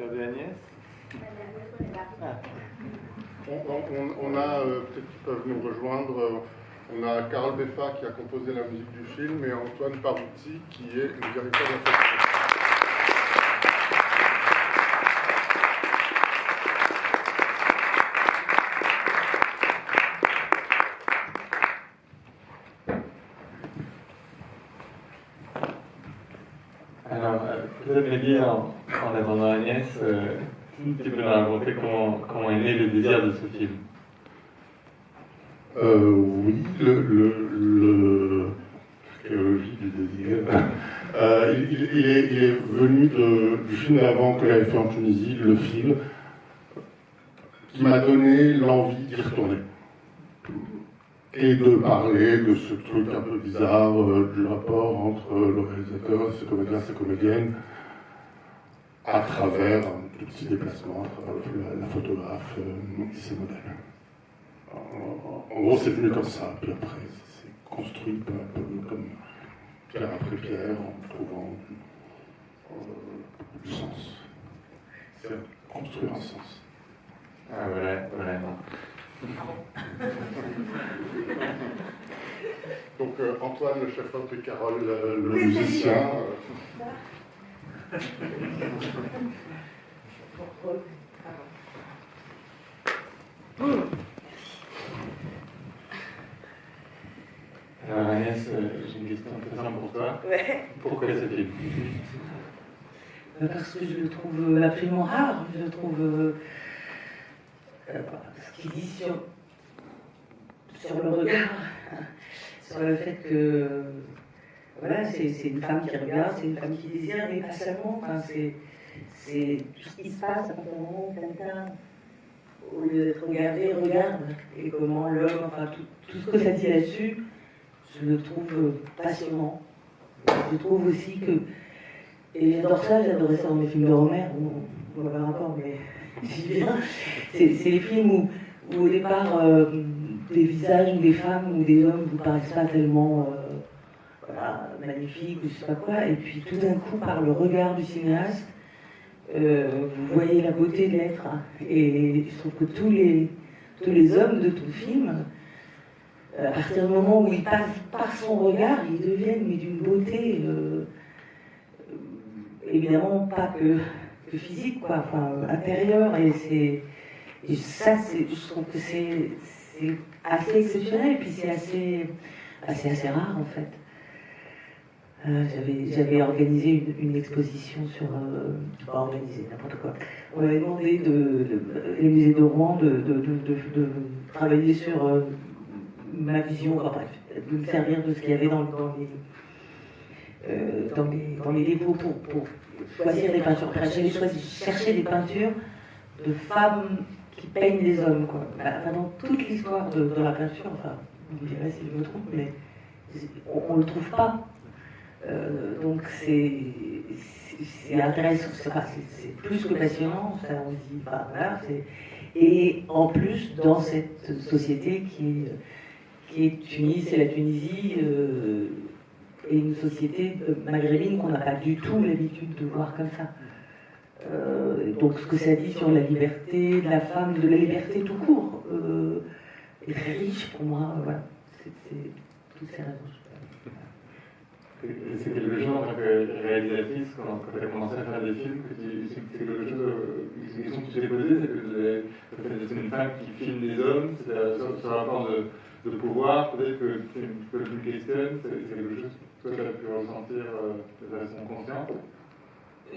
Regardez Agnès. On a, peut-être qu'ils peuvent nous rejoindre, on a Karl Beffa qui a composé la musique du film et Antoine Parouti qui est le directeur de la festival. Alors, peut-être Mehdi, en attendant Agnès, tu peux nous raconter comment est né le désir de ce film. Oui, l'archéologie du désir. Il est venu du film d'avant que j'avais fait en Tunisie, Le Fil, qui m'a donné l'envie d'y retourner. Et de parler de ce truc un peu bizarre du rapport entre le réalisateur, ses comédiens, ses comédiennes, à travers un tout petit déplacement, à travers la photographe et ses modèles. En gros, c'est venu comme ça, puis après, c'est construit peu à peu, comme pierre après pierre, en trouvant du sens. C'est construire un sens. Ah, vraiment. Donc Antoine, le chef-op, et Carole, le musicien. Alors Agnès, j'ai une question très simple pour toi. Ouais. Pourquoi ce film? Parce que je le trouve absolument rare. Je le trouve ce qu'il dit sur le regard, sur le fait que voilà, c'est une femme qui regarde, c'est une femme qui désire, mais pas seulement. Enfin, c'est tout ce qui se passe à un moment, quelqu'un, au lieu d'être regardé, regarde, et comment l'homme, enfin tout ce que ça dit là-dessus, je le trouve passionnant. Je trouve aussi que, et j'adore ça, j'adorais ça dans les films de Romer, on va voir encore, mais j'y viens. C'est les films où au départ, des visages ou des femmes ou des hommes vous paraissent pas tellement voilà, magnifiques ou je sais pas quoi, et puis tout d'un coup, par le regard du cinéaste, vous voyez la beauté de l'être. Et je trouve que tous les hommes de tout le film, à partir du moment où ils passent par son regard, ils deviennent mais d'une beauté, évidemment pas que physique, quoi, enfin intérieure, et ça, je trouve que c'est assez exceptionnel, et puis c'est assez rare en fait. J'avais organisé une exposition sur... pas organisé, n'importe quoi. On m'avait demandé, les musées de Rouen, de travailler sur ma vision, enfin bref, de me servir de ce qu'il y avait dans les dépôts pour choisir des peintures. J'avais cherché des peintures de femmes qui peignent les hommes, quoi. Pendant toute l'histoire de la peinture, enfin, vous me direz si je me trompe, mais on ne le trouve pas. Donc c'est intéressant, c'est plus que passionnant, ça on se dit, bah, voilà, et en plus dans cette société qui est Tunis, c'est la Tunisie, et une société maghrébine qu'on n'a pas du tout l'habitude de voir comme ça. Donc ce que ça dit sur la liberté de la femme, de la liberté tout court, est très riche pour moi, voilà, c'est toutes ces raisons. C'est quelque chose en tant que réalisatrice, quand tu as commencé à faire des films, c'est quelque chose, une question que tu t'es posée, c'est que le fait d'être une femme qui filme des hommes, c'est ce rapport de pouvoir, peut-être que tu le questionnes, c'est quelque chose que tu as pu ressentir de façon consciente?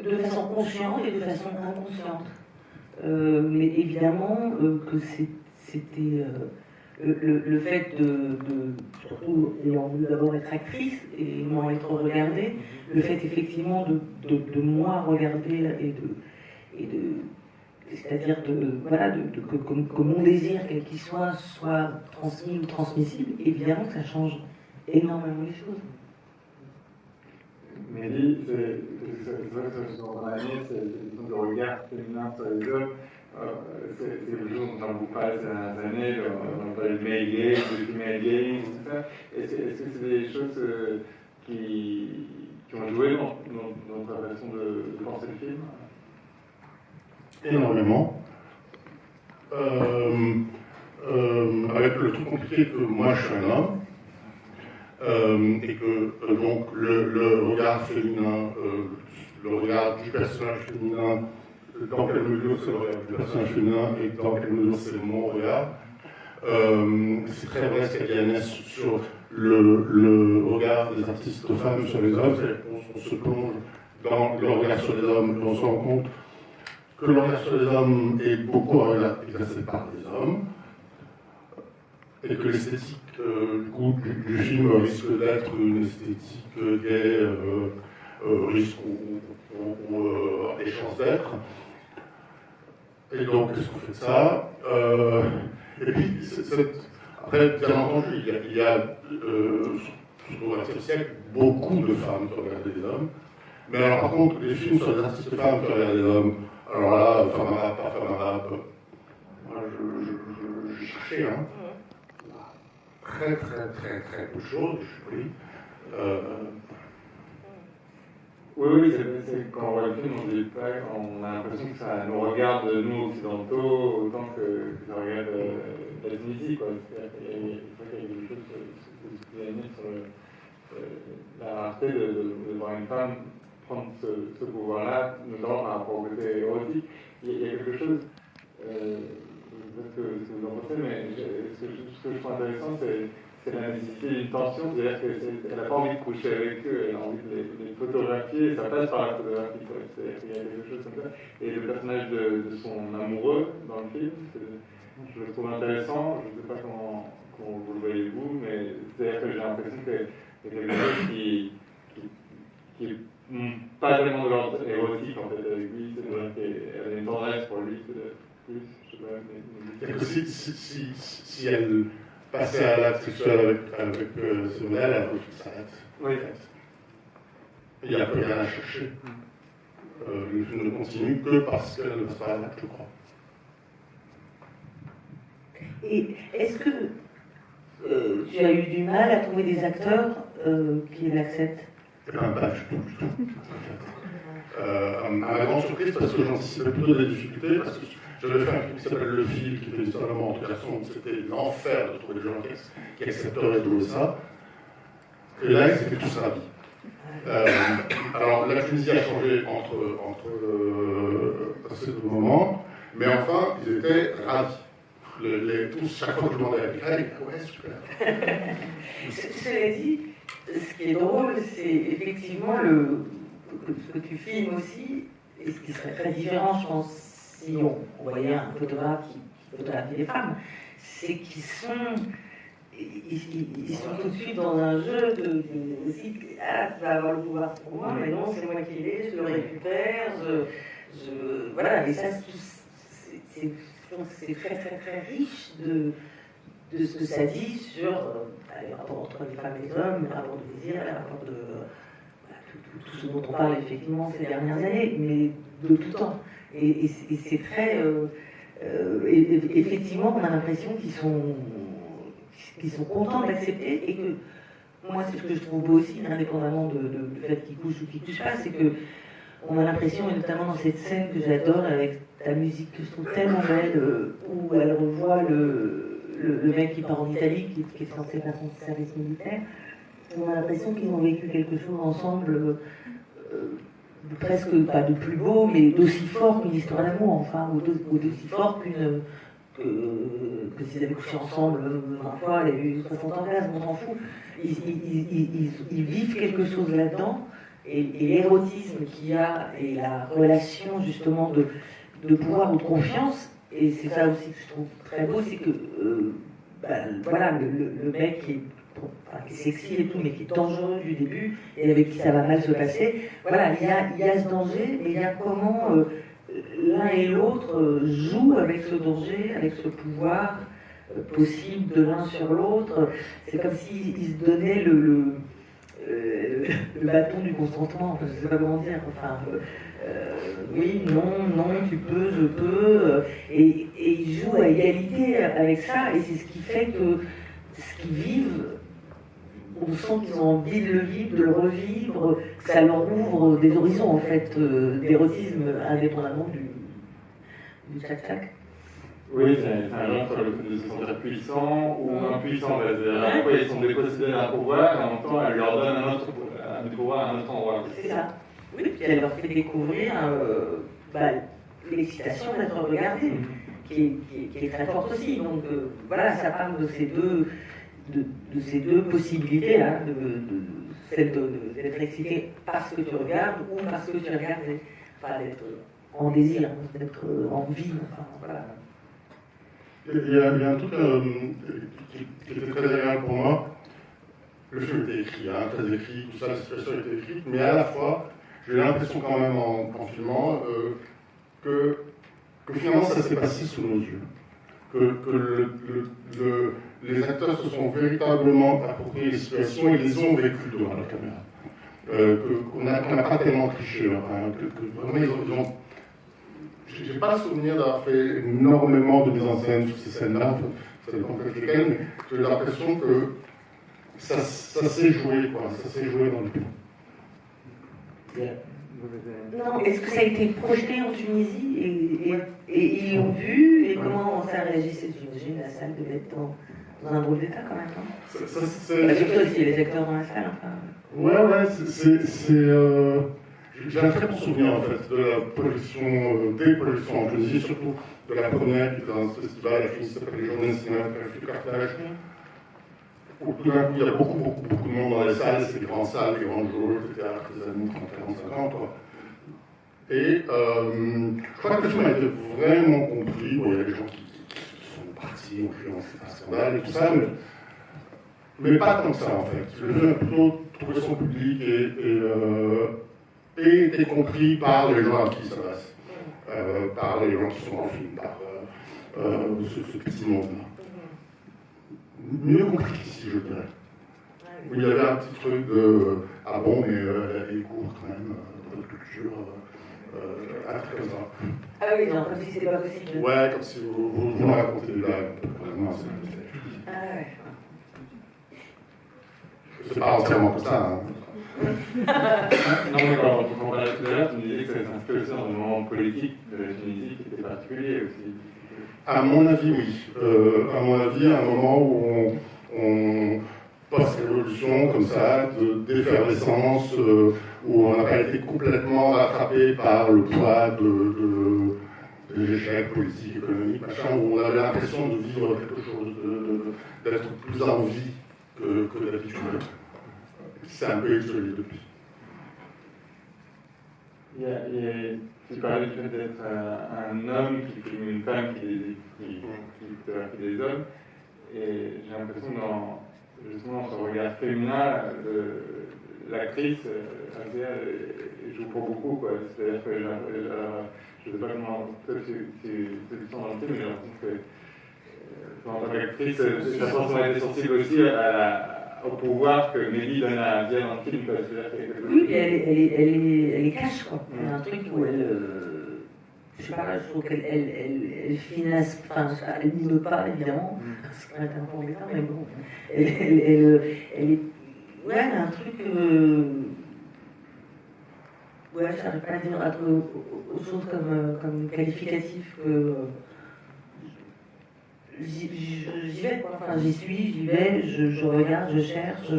De façon consciente et de façon inconsciente. Mais évidemment que c'était... le fait surtout ayant voulu d'abord être actrice et non être regardée, le fait effectivement de moi regarder c'est-à-dire que mon désir, quel qu'il soit transmis ou transmissible, évidemment que ça change énormément les choses. Mehdi, c'est vrai que ça se dans l'année, c'est le regard féminin sur les hommes. C'est quelque chose dont on a beaucoup parlé ces dernières années, on parlait de male gaze, de female gaze, tout ça. Est-ce que c'est des choses qui ont joué dans ta façon de penser le film? énormément. Avec le truc compliqué que moi je suis un homme, et que donc le regard féminin, le regard du personnage féminin, dans quelle mesure c'est le regard du personnage féminin et dans quelle mesure c'est mon regard. C'est très vrai ce qu'a dit Agnès sur le regard des artistes femmes sur les hommes, c'est-à-dire qu'on se plonge dans le regard sur les hommes et on se rend compte que le regard sur les hommes est beaucoup exercé par les hommes, et que l'esthétique du film risque d'être une esthétique gay, risque ou des chances d'être. Et donc, qu'est-ce qu'on fait de ça? Et puis, après, bien entendu, il y a surtout dans ce siècle, beaucoup de femmes qui regardent des hommes. Mais alors, par contre, les films sur les artistes femmes qui regardent des hommes, alors là, femme arabe, pas femme arabe, moi, j'ai cherché, hein. Très peu de choses, je suis pris. Oui, c'est quand on voit le film, on a l'impression que ça nous regarde, nous occidentaux, autant que ça regarde la Tunisie, quoi. Il y a quelque chose sur la rareté de voir une femme prendre ce pouvoir-là, notamment par rapport au côté érotique. Il y a quelque chose, peut-être que vous en pensez, mais ce que je trouve intéressant, c'est la nécessité d'une tension, c'est-à-dire qu'elle n'a pas envie de coucher avec eux, elle a envie de les photographier, et ça passe par la photographie, quoi. C'est-à-dire qu'il y a quelque chose comme ça. Et le personnage de son amoureux dans le film, je le trouve intéressant, je ne sais pas comment vous le voyez vous, mais c'est-à-dire que j'ai l'impression qu'il y a quelque chose qui est pas vraiment de l'ordre érotique en fait avec lui, c'est-à-dire qu'elle a une tendresse pour lui, plus, je sais pas, mais... Si elle passait à l'acte sexuel avec ce modèle, elle s'arrête. Oui. Il n'y a plus rien à chercher. Le film ne continue que parce qu'elle ne passe pas à l'acte, je crois. Et est-ce que tu as eu du mal à trouver des acteurs qui l'acceptent? Pas du tout. À ma grande surprise, parce que j'anticipais plutôt des difficultés, parce que j'avais fait un film qui s'appelle Le Fil, qui était une histoire d'amour entre garçons, c'était l'enfer de trouver des gens qui accepteraient de jouer ça. Et là, ils étaient tous ravis. Alors, la Tunisie a changé entre ces deux moments, mais enfin, ils étaient ravis. Tous, chaque fois que je demandais à Pierre, ils disaient ouais, super. Cela dit, ce qui est drôle, c'est effectivement ce que tu filmes aussi, et ce qui serait très différent, je pense, si on voyait un photographe qui photographie les femmes, c'est qu'ils sont tout de suite dans un jeu de aussi, ah, tu vas avoir le pouvoir pour moi, mais non, c'est moi qui l'ai, je le récupère, voilà, et ça, c'est très riche de ce que ça dit sur les rapports entre les femmes et les hommes, les rapports de désir, les rapports de tout ce dont on parle effectivement ces dernières années, mais de tout temps. Et c'est très... effectivement, on a l'impression qu'ils sont contents d'accepter, et que moi, c'est ce que je trouve beau aussi, indépendamment du fait qu'ils couchent ou qu'ils couchent pas, c'est que on a l'impression, et notamment dans cette scène que j'adore avec ta musique que je trouve tellement belle, où elle revoit le mec qui part en Italie, qui est censé faire son service militaire, on a l'impression qu'ils ont vécu quelque chose ensemble, presque pas de plus beau, mais d'aussi fort qu'une histoire d'amour, enfin, ou d'aussi fort que s'ils avaient couché ensemble 20 fois, il y a eu 60 orgasmes, on s'en fout. Ils vivent quelque chose là-dedans, et l'érotisme qu'il y a, et la relation justement de pouvoir ou de confiance, et c'est ça aussi que je trouve très beau, c'est que voilà, le mec qui est sexy et tout, mais qui est dangereux du début, et avec qui ça va mal se passer, voilà, il y a ce danger, mais il y a comment l'un et l'autre jouent avec ce danger, avec ce pouvoir possible de l'un sur l'autre. C'est comme s'ils se donnaient le bâton du consentement, je ne sais pas comment dire, enfin, oui, non, tu peux, je peux, et ils jouent à égalité avec ça, et c'est ce qui fait que ce qu'ils vivent, on sent qu'ils ont envie de le vivre, de le revivre, que ça leur ouvre des horizons en fait d'érotisme indépendamment du tchac-tchac. Oui, c'est un genre sur le fait de se sentir puissant ou impuissant. C'est-à-dire, à la fois, ils sont dépossédés d'un pouvoir, et en même temps, elle leur donne un pouvoir à un autre endroit. C'est ça. Oui, puis elle leur fait découvrir l'excitation d'être regardée, qui est très forte aussi. Donc voilà, ça parle de ces deux possibilités, là, celle d'être excité parce que tu regardes ou parce que tu regardes, enfin, d'être en désir, d'être en vie, enfin voilà. Il y a un truc qui était très agréable pour moi. Le film était écrit, très écrit, tout ça, la situation était écrite, mais à la fois, j'ai l'impression quand même en filmant que finalement ça s'est passé sous nos yeux. Que les acteurs se sont véritablement appropriés les situations et les ont vécues devant la caméra. Qu'on n'a pas tellement triché. Enfin, vraiment, ils ont j'ai pas le souvenir d'avoir fait énormément de mise en scène sur ces scènes-là, ça dépend peut-être lesquelles, mais j'ai l'impression que ça s'est joué, quoi, ça s'est joué dans le film. Non, est-ce que ça a été projeté en Tunisie et ils l'ont vu et comment ça réagissait? J'imagine la salle devait être dans un drôle d'état quand même, non? Surtout si les acteurs dans la salle, enfin... Ouais, j'ai un très bon souvenir en fait de la projection, des projections en Tunisie, surtout de la première qui était dans ce festival à Tunis qui s'appelle les Journées de cinéma de Carthage. Où tout d'un coup il y a beaucoup de monde dans les salles, c'est des grandes salles, des grandes jauges, etc. des années 30, 40, 50. Quoi. Et je crois que le film a été vraiment compris. Bon, il y a des gens qui sont partis, ont fait un scandale et tout ça, mais pas tant que ça en fait. Le film a plutôt trouvé son public et été compris par les gens à qui ça passe, par les gens qui sont dans le film, par ce petit monde-là. Mieux compris qu'ici, je dirais. Où il y avait un petit truc de ah bon, mais elle est courte quand même, de votre culture, un truc comme ça. Ah oui, non, comme si c'était pas possible. Ouais, comme si vous me racontez des blagues. Non, ah ouais. C'est pas entièrement comme ça. Hein. Non, mais quand on parlait tout à l'heure, tu me disais que ça s'inscrit aussi dans un moment politique de la Tunisie qui était particulier aussi. À mon avis, oui. À mon avis, à un moment où on post-révolution, comme ça, d'effervescence, où on n'a pas été complètement rattrapé par le poids de l'échec politique, économique, machin, où on avait l'impression de vivre quelque chose, d'être plus en vie que d'habitude. C'est un peu isolé depuis. Tu parlais du fait d'être un homme qui filme une femme qui photographie des hommes, et j'ai l'impression que justement ce regard féminin, l'actrice joue pour beaucoup, quoi. C'est-à-dire que je ne sais pas comment tu sens dans le film, mais j'ai l'impression que en tant qu'actrice, tu as forcément été sensible aussi au pouvoir que Mélie donne à Dia dans le film. Oui, elle est cache, quoi. Il y a un truc où elle. Je sais pas, je trouve qu'elle finesse. Enfin, elle mime pas, évidemment. C'est un peu embêtant, mais bon. Elle est. Ouais, elle a un truc. Ouais, j'arrive pas à dire autre chose comme qualificatif que. J'y vais, quoi. Enfin, j'y vais, je regarde, je cherche,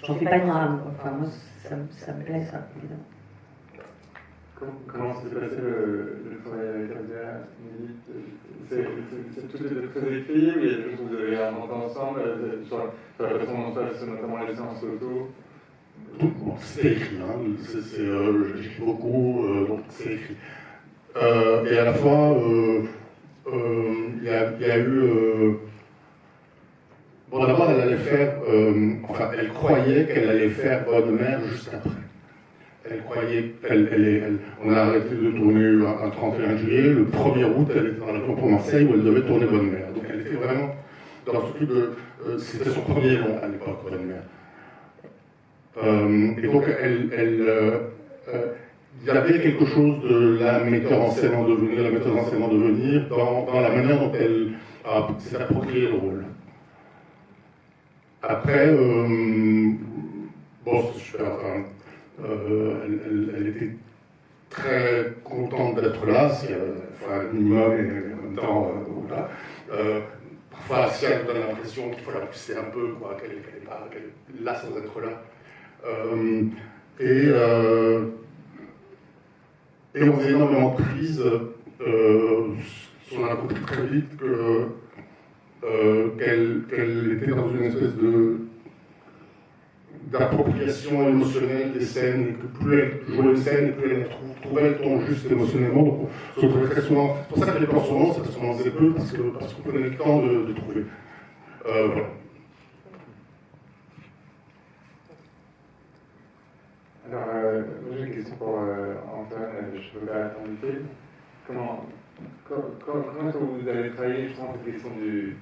j'en fais pas une rame, quoi. Enfin, moi, ça me plaît, ça, évidemment. Comment s'est passé le travail avec Abdia? C'est tout de suite très écrit, mais il y a des choses que vous avez inventé ensemble, sur la façon dont ça se notamment les séances auto. C'est écrit, j'écris beaucoup, donc c'est écrit. Et à la fois, il y a eu. Bon, d'abord, elle allait faire. Enfin, elle croyait qu'elle allait faire Bonne Mère juste après. Elle croyait. On a arrêté de tourner un 31 juillet. Le 1er août, elle était dans l'avion pour Marseille où elle devait tourner Bonne Mère. Donc, elle était vraiment dans ce truc de. C'était son premier long à l'époque, Bonne Mère. Et donc, il y avait quelque chose de la metteur en scène en devenir, dans la manière dont elle s'est appropriée le rôle. Après, bon, c'est super. Elle était très contente d'être là, c'est un minimum, et en même temps, voilà. Parfois, si elle nous donne l'impression qu'il faut la pousser un peu, qu'elle est là sans être là. Et on faisait énormément de prises. On a compris très vite qu'elle était dans une espèce d'appropriation émotionnelle des scènes, et que plus elle jouait une scène, plus elle trouvait le ton juste émotionnellement. Donc on se retrouvait très souvent. C'est pour ça que les plans souvent, ça se commençait peu, parce qu'on prenait le temps de trouver. Voilà. Alors, j'ai une question pour Antoine, je peux pas t'inviter. Comment est-ce que vous avez travaillé justement cette question de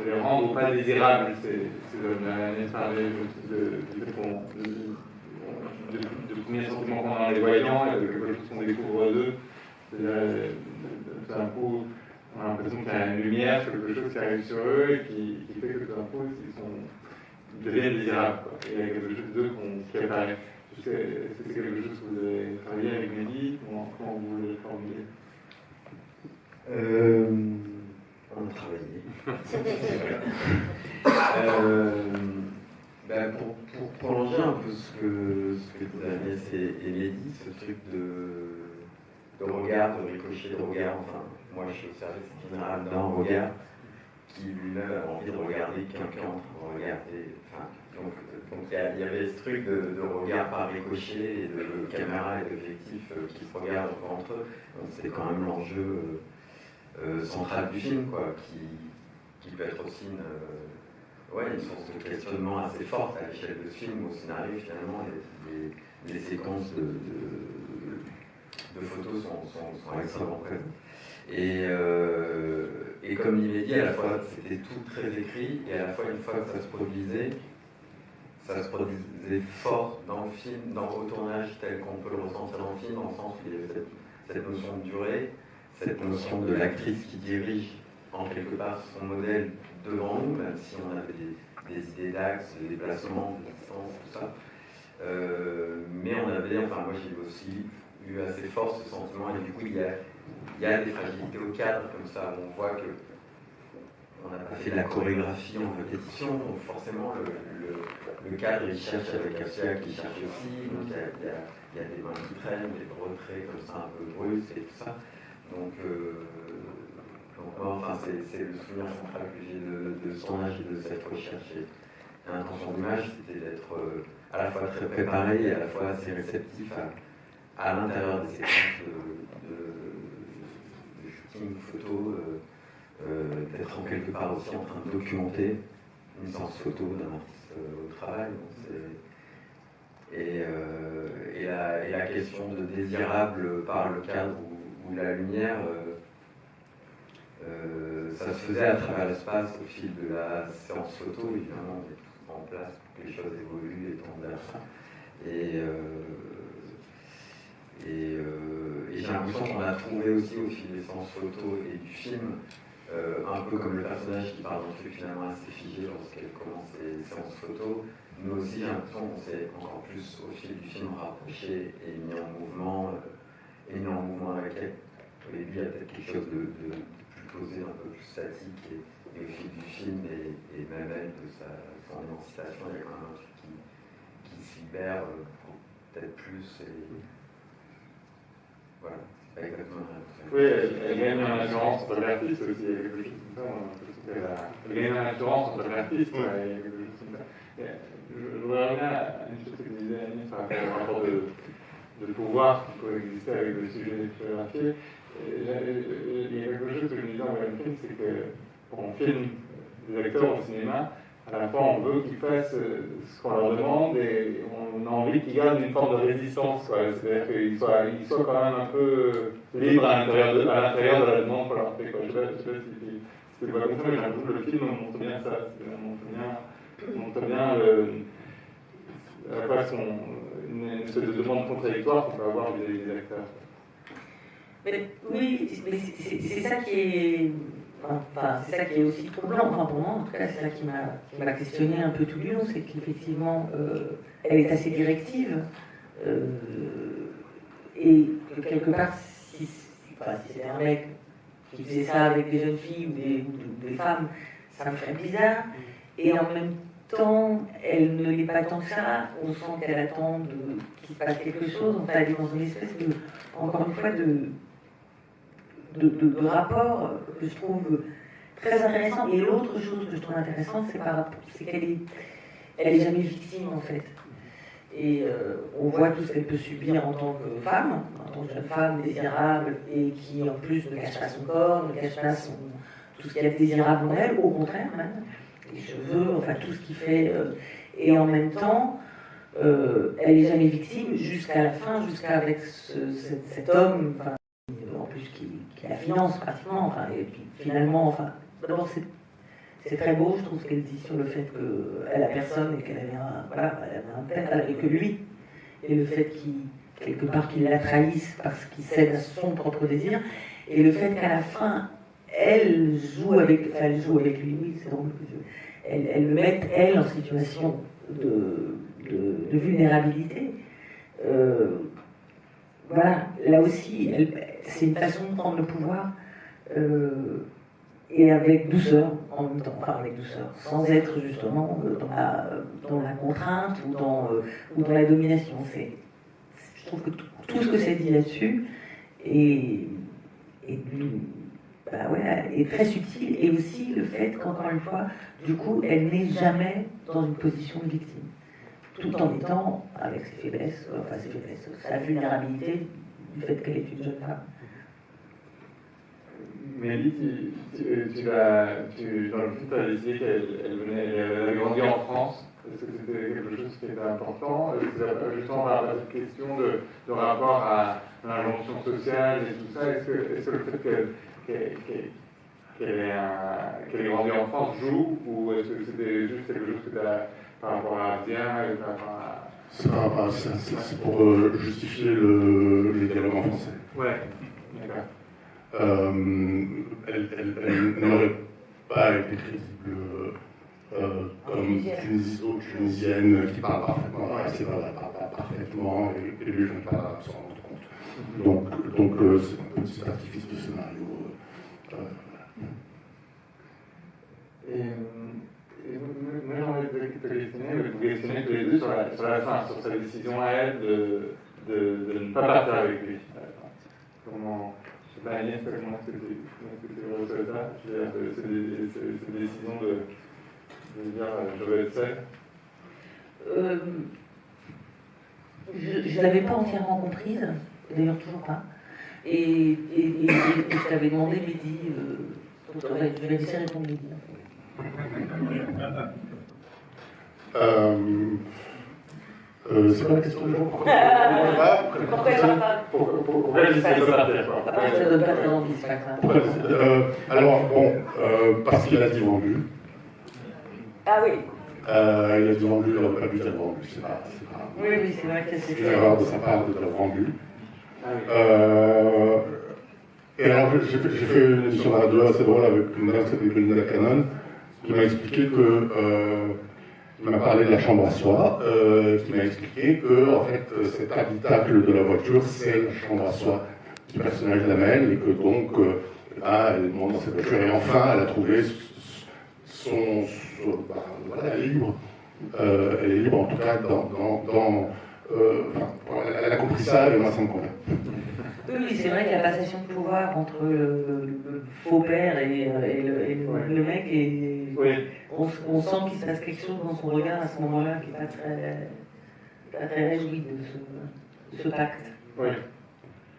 les rendre pas désirables, ces hommes? Agnès parlait du premier sentiment qu'on a en les voyant et de quelque chose qu'on découvre d'eux. Tout d'un coup, on a l'impression qu'il y a une lumière, quelque chose qui arrive sur eux et qui fait que tout d'un coup, ils deviennent désirables. Il y a quelque chose d'eux qui apparaît. Est-ce que c'est quelque chose que vous avez travaillé avec Mehdi? Comment vous le formulez? On a travaillé. Pour prolonger un peu ce que disaient Agnès et Mehdi, ce truc de regard, de ricochet de regard, enfin, moi je suis au service général d'un regard qui lui-même a envie de regarder quelqu'un en train de regarder. Enfin, donc il y avait ce truc de regard par ricochet et de caméra et d'objectif qui se regardent entre eux. C'est quand même l'enjeu central du film, qui peut être aussi une source de questionnement assez forte à l'échelle de ce film. Au scénario, finalement, les séquences de photos sont extrêmement présentes. Et comme il est dit, à la fois c'était tout très écrit, et à la fois une fois que ça se produisait fort dans le film, au tournage tel qu'on peut le ressentir dans le film, dans le sens où il y avait cette notion de durée, cette notion de l'actrice qui dirige en quelque part son modèle devant nous, même si on avait des idées d'axe, des déplacements, de distance, tout ça. Mais on avait, moi j'ai aussi eu assez fort ce sentiment, et du coup il y a des fragilités au cadre, comme ça, où on voit que on n'a pas fait de la chorégraphie en répétition, donc forcément le cadre il cherche avec Assia qui cherche aussi, donc il y a des mains qui traînent, des retraits comme ça un peu brusques et tout ça. Donc c'est le souvenir central que j'ai de ce tournage et de cette recherche et l'intention d'image, c'était d'être à la fois très préparé et à la fois assez réceptif à l'intérieur des séquences de shooting, photo, d'être en quelque part aussi en train de documenter une séance photo d'un artiste au travail. Et la question de désirable par le cadre ou la lumière, ça se faisait à travers l'espace au fil de la séance photo, évidemment, on est tout en place pour que les choses évoluent et tendent vers ça. Et j'ai l'impression qu'on a trouvé aussi au fil des séances photo et du film, un peu comme le personnage qui parle d'un truc finalement assez figé lorsqu'elle commence les séances photo. Nous aussi, j'ai l'impression qu'on s'est encore plus au fil du film rapproché et mis en mouvement avec elle. Au début, il y a peut-être quelque chose de plus posé, un peu plus statique, et au fil du film et même elle de son émancipation, il y a quand même un truc qui se libère peut-être plus. Voilà, c'est pas exactement la même chose. Oui, elle gagne en assurance entre l'artiste aussi, il y a quelque chose comme ça. Elle gagne en assurance entre l'artiste, il y a quelque chose comme ça. Je voudrais revenir à une chose que disait Agnès par rapport de pouvoir qui peut exister avec le sujet photographié. Il y a quelque chose que je me disais en voyant le film, c'est que quand on filme des acteurs au cinéma, à la fois on veut qu'ils fassent ce qu'on leur demande et on a envie qu'ils gardent une forme de résistance. C'est-à-dire qu'ils soient quand même un peu libres à l'intérieur de la demande qu'on leur fait. Je ne sais pas si c'est pas comme ça, mais j'ai l'impression que le film montre bien ça. Montre bien à la fois une espèce de demande contradictoire qu'on peut avoir vis-à-vis des acteurs. Mais, oui, mais c'est ça qui est... Enfin, c'est ça qui est aussi troublant, pour moi, en tout cas, c'est ça qui m'a questionné un peu tout du long, c'est qu'effectivement, elle est assez directive, et que quelque part, si c'était un mec qui faisait ça avec des jeunes filles ou des femmes, ça me ferait bizarre. Et en même temps, elle ne l'est pas tant que ça. On sent qu'elle attend qu'il se passe quelque chose. Enfin, elle est dans une espèce de, encore une fois, de rapport que je trouve très intéressant. Et l'autre chose que je trouve intéressante, c'est qu'elle est jamais victime, en fait. Et on voit tout ce qu'elle peut subir en tant que femme, en tant que jeune femme désirable, et qui en plus ne cache pas son corps, ne cache pas tout ce qu'il y a de désirable en elle, au contraire même, les cheveux, enfin tout ce qui fait... et en même temps, elle n'est jamais victime jusqu'à la fin, jusqu'à avec cet homme, enfin, en plus qui la finance pratiquement, enfin, et puis finalement, enfin, d'abord c'est très beau, je trouve, ce qu'elle dit sur le fait qu'elle a personne et qu'elle avait un père, et que lui, et le fait quelque part qu'il la trahisse parce qu'il cède à son propre désir, et le fait qu'à la fin, elle joue avec lui, oui, c'est drôle, elle le met, elle, en situation de vulnérabilité. Voilà, là aussi, c'est une façon de prendre le pouvoir. Et avec douceur en même temps, enfin avec douceur, sans être justement dans la contrainte ou dans la domination. Je trouve que tout ce que c'est dit là-dessus est très subtil, et aussi le fait qu'encore une fois, du coup, elle n'est jamais dans une position de victime, tout en étant avec ses faiblesses, sa vulnérabilité du fait qu'elle est une jeune femme. Mélie, dans le film, tu as décidé qu'elle avait grandi en France. Est-ce que c'était quelque chose qui était important? Justement, par rapport à cette question de rapport à l'injonction sociale et tout ça, est-ce que le fait qu'elle ait grandi en France joue, ou est-ce que c'était juste quelque chose que tu as par rapport à Asien et par rapport à... C'est par rapport à ça, c'est pour justifier les dialogues en français. Ouais, d'accord. Elle n'aurait pas été crédible comme tunisienne qui parle parfaitement, c'est vrai, parle parfaitement, et les gens ne peuvent pas s'en rendre compte. Donc c'est un petit artifice de scénario. Moi j'aimerais vous questionner tous les deux sur la fin, sur sa décision à elle de ne pas partir avec lui. Comment... Je sais pas, Agnès, comment est-ce que tu reçois ça? Cette décision de dire je veux être seule? Je ne l'avais pas entièrement comprise, d'ailleurs toujours pas. Et je t'avais demandé, Mehdi, je vais laisser répondre Mehdi. C'est pas la question de jour. Pourquoi elle va pas? Pourquoi elle décide de partir? Ça ne donne pas très envie, c'est pas grave. Alors, bon, parce qu'il a dit vendu. Ah oui. Il a dit vendu, il n'aurait pas dû dire vendu. C'est pas... Oui, c'est vrai que c'est une erreur de sa part de dire vendu. Et alors, j'ai fait une émission de radio assez drôle avec une dame qui s'appelle Belinda Cannon, qui m'a expliqué que... Il m'a parlé de la chambre à soie, qui m'a expliqué que, en fait, cet habitacle de la voiture, c'est la chambre à soie du personnage d'Amel, et que donc, elle monte dans cette voiture, et enfin, elle a trouvé voilà, elle est libre. Elle est libre, en tout cas, elle a compris ça, et moi, ça me convient. Oui, c'est vrai que la passation de pouvoir entre le faux père et le mec, oui. On sent qu'il se passe quelque chose dans son regard à ce moment-là qui n'est pas très réjoui de ce pacte. Oui,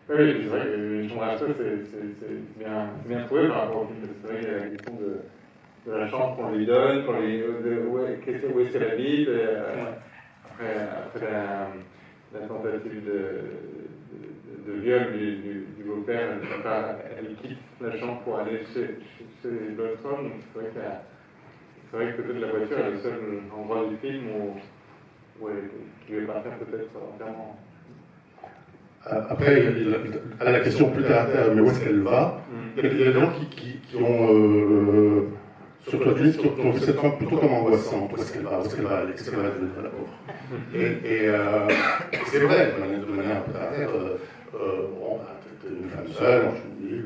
c'est vrai que je comprends ça, c'est bien trouvé par rapport au film, c'est vrai qu'il y a la question de la chambre qu'on lui donne, où est-ce qu'elle habite, après la tentative de viol du beau-père, elle quitte la chambre pour aller chez Blomstrom, donc c'est vrai que peut-être la voiture est le seul endroit du film qui lui appartient peut-être entièrement. Après, à la question plus terre à terre, mais où est-ce qu'elle va? Il y a des gens qui ont, surtout à Tunis, qui ont vu cette femme plutôt comme angoissante. Où est-ce qu'elle va? Où est-ce qu'elle va aller? Qu'est-ce qu'elle va devenir, la pauvre? Et c'est vrai, de manière un peu terre à terre, toute seule, en chenille,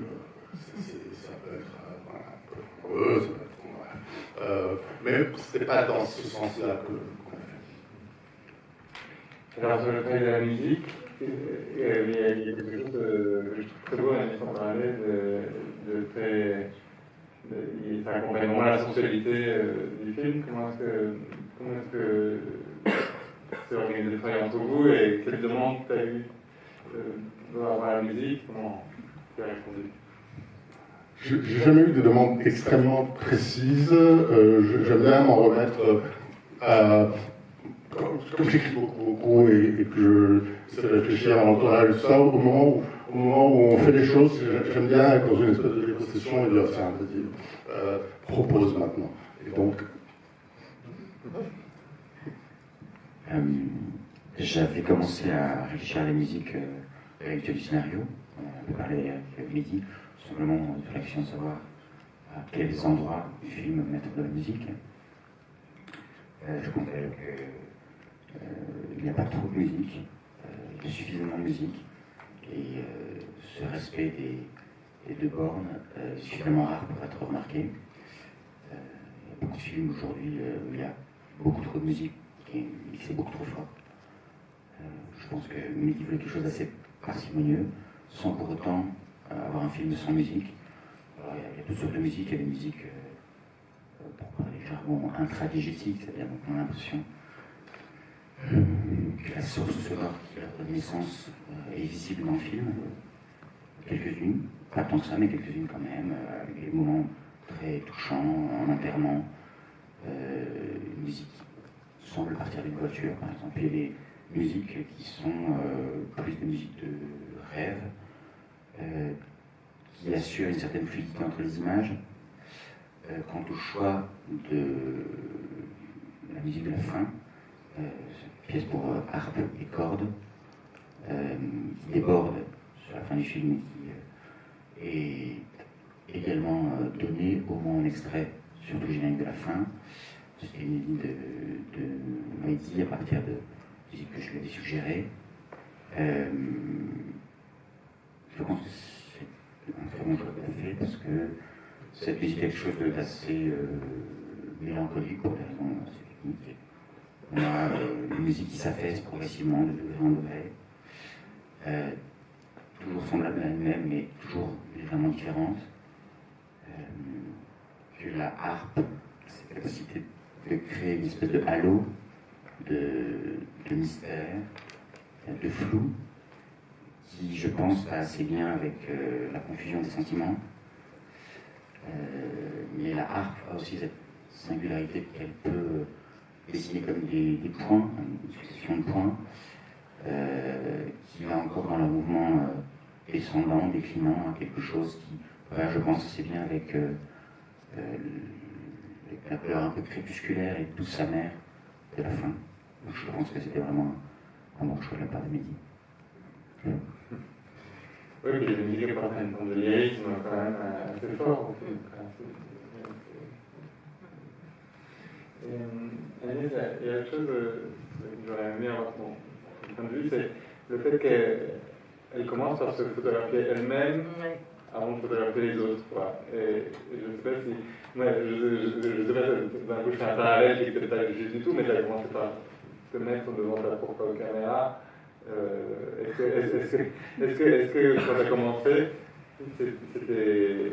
ça peut être voilà, un peu heureux, ça peut être, voilà. Mais c'était pas dans ce sens-là qu'on a fait. Alors, sur le travail de la musique, il y a quelque chose que je trouve très beau à la mise en parallèle de très. Ça accompagne vraiment la sensualité du film. Comment est-ce que c'est organisé de travail entre vous et quelle demande tu as eu à la musique? Comment tu as répondu? J'ai jamais eu de demande extrêmement précise. J'aime bien m'en remettre à. Comme j'écris beaucoup et que je sais réfléchir à l'entourage et tout ça, au moment où on fait les choses, j'aime bien être dans une espèce de dépossession et dire tiens, vas-y, propose maintenant. Et donc. J'avais commencé à réfléchir à la musique à la lecture du scénario. On a parlé avec Mehdi, simplement de la question de savoir à quels endroits du film mettre de la musique. Je considère qu'il n'y a pas trop de musique, il y a suffisamment de musique, et ce respect des deux bornes est suffisamment rare pour être remarqué. Il y a beaucoup de films aujourd'hui où il y a beaucoup trop de musique et c'est beaucoup trop fort. Je pense que Mehdi voulait quelque chose d'assez parcimonieux, sans pour autant avoir un film sans musique. Alors, il y a toutes sortes de musique, il y a des musiques, pour parler jargon, intradigétiques, c'est-à-dire qu'on a l'impression que la source sonore qui leur donne naissance est visible dans le film. Quelques-unes, pas tant que ça, mais quelques-unes quand même, avec des moments très touchants, en enterrement, une musique qui semble partir d'une voiture, par exemple. Il y a des musiques qui sont plus des musiques de rêve, qui assurent une certaine fluidité entre les images. Quant au choix de la musique de la fin, c'est une pièce pour harpe et cordes, qui déborde sur la fin du film et qui est également donnée au moins en extrait, surtout le générique de la fin. C'était une idée de Mehdi à partir de musique que je lui avais suggérée. Je pense que c'est un très bon choix qu'il a fait parce que cette musique est quelque chose d'assez mélancolique pour des raisons assez techniques. On a une musique qui s'affaisse progressivement de degré en degré, toujours semblable à elle-même, mais toujours légèrement différente. Que la harpe, cette capacité de créer une espèce de halo, de mystère, de flou, qui, je pense, va assez bien avec la confusion des sentiments. Mais la harpe a aussi cette singularité qu'elle peut dessiner comme des points, une succession de points, qui va encore dans le mouvement descendant, déclinant, à quelque chose qui, je pense, assez bien avec la couleur un peu crépusculaire et douce amère de la fin. Donc je pense que c'était vraiment un bon choix de la part de Mehdi. Oui, puis les musiques apportent une forme de lyrisme quand même assez fort au film. Agnès, il y a quelque chose que j'aurais aimé avoir ton point de vue, c'est le fait qu'elle commence par se photographier elle-même avant de photographier les autres. Quoi. Et je ne sais pas si. Ouais, je sais pas, d'un coup je fais un parallèle qui n'est peut-être pas juste du tout, mais tu as commencé par te mettre devant ta propre caméra. Est-ce que quand tu as commencé, c'était.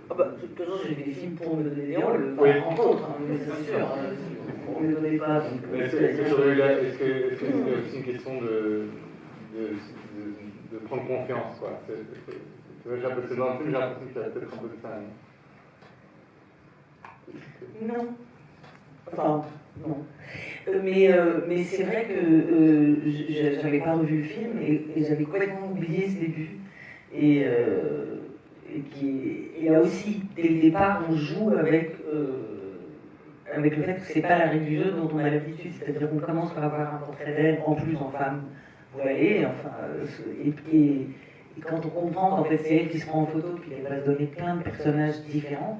Ah bah, de toute façon, j'ai fait des films pour me donner des rôles, Oui. entre autres, hein, mais c'est sûr, on ne me donnait pas. Donc, est-ce que c'est aussi une question de prendre confiance, quoi. C'est dans le film, j'ai l'impression qu'il y a peut-être un peu de ça. Non. Enfin, non. Mais c'est vrai que j'avais pas revu le film et j'avais complètement oublié ce début. Et là aussi, dès le départ, on joue avec le fait que c'est pas la règle du jeu dont on a l'habitude. C'est-à-dire qu'on commence par avoir un portrait d'elle, en plus en femme voilée, enfin, et quand on comprend qu'en fait c'est elle qui se prend en photo puis qu'elle va se donner plein de personnages différents,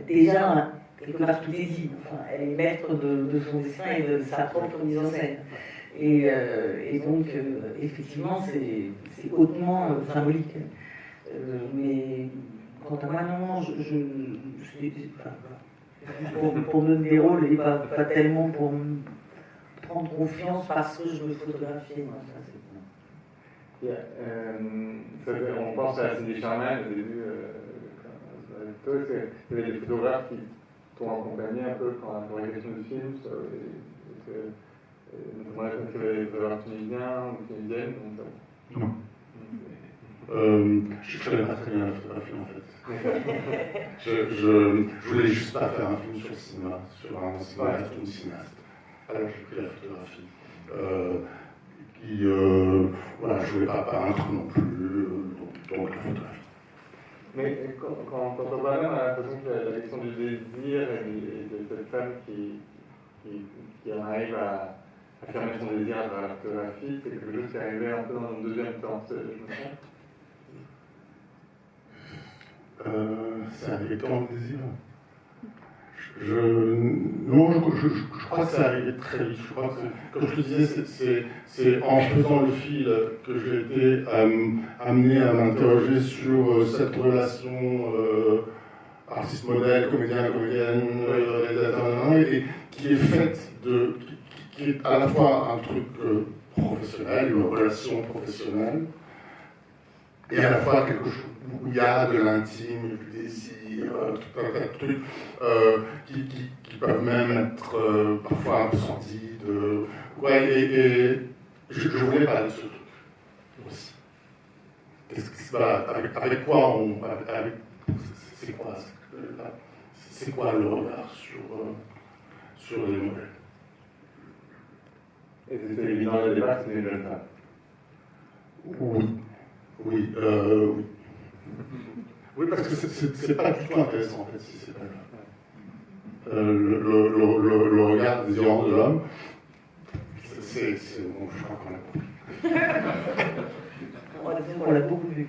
déjà, quelque part tout est dit. Enfin, elle est maître de son destin et de sa propre mise en scène. Et donc, effectivement, c'est hautement symbolique. Mais quant à moi, non, pour me donner des rôles, et pas tellement pour me prendre confiance parce que je me photographiais. Non, ça, on pense à Cindy Sherman au début, il y avait des photographes qui t'ont accompagné un peu quand la réalisation du film, notamment la personne qui avait des photographes tunisiens ou tunisiennes. Non. Je ne connais pas très bien la photographie en fait. Je voulais juste pas faire un film sur le cinéma, sur un cinéaste ou une cinéaste. Alors j'ai pris la photographie. Voilà, je voulais pas peindre non plus, donc la photographie. Mais quand on parlait, on a l'impression que la question du désir et de cette femme qui arrive à affirmer son désir à la photographie, c'est quelque chose qui est arrivé un peu dans le deuxième temps, je me trompe? C'est arrivé quand le désir? Non, je crois que c'est arrivé très vite. Je crois que, comme je te disais, c'est en faisant le fil que j'ai été amené à m'interroger sur cette relation artiste-modèle, comédien-comédienne, réalisateur, et qui est faite qui est à la fois un truc professionnel, une relation professionnelle, et à la fois quelque chose où il y a de l'intime, du désir, tout un tas de trucs qui peuvent même être parfois un peu sordides. Ouais, et je voulais parler de ce truc aussi. Qu'est-ce qui se passe, avec quoi c'est quoi le regard sur les modèles? Et c'était évident le débat, c'était une jeune femme. Oui. Oui. Oui, parce que c'est pas du tout intéressant en fait si c'est pas le regard désirant de l'homme, bon, je crois qu'on l'a compris. On l'a beaucoup vu.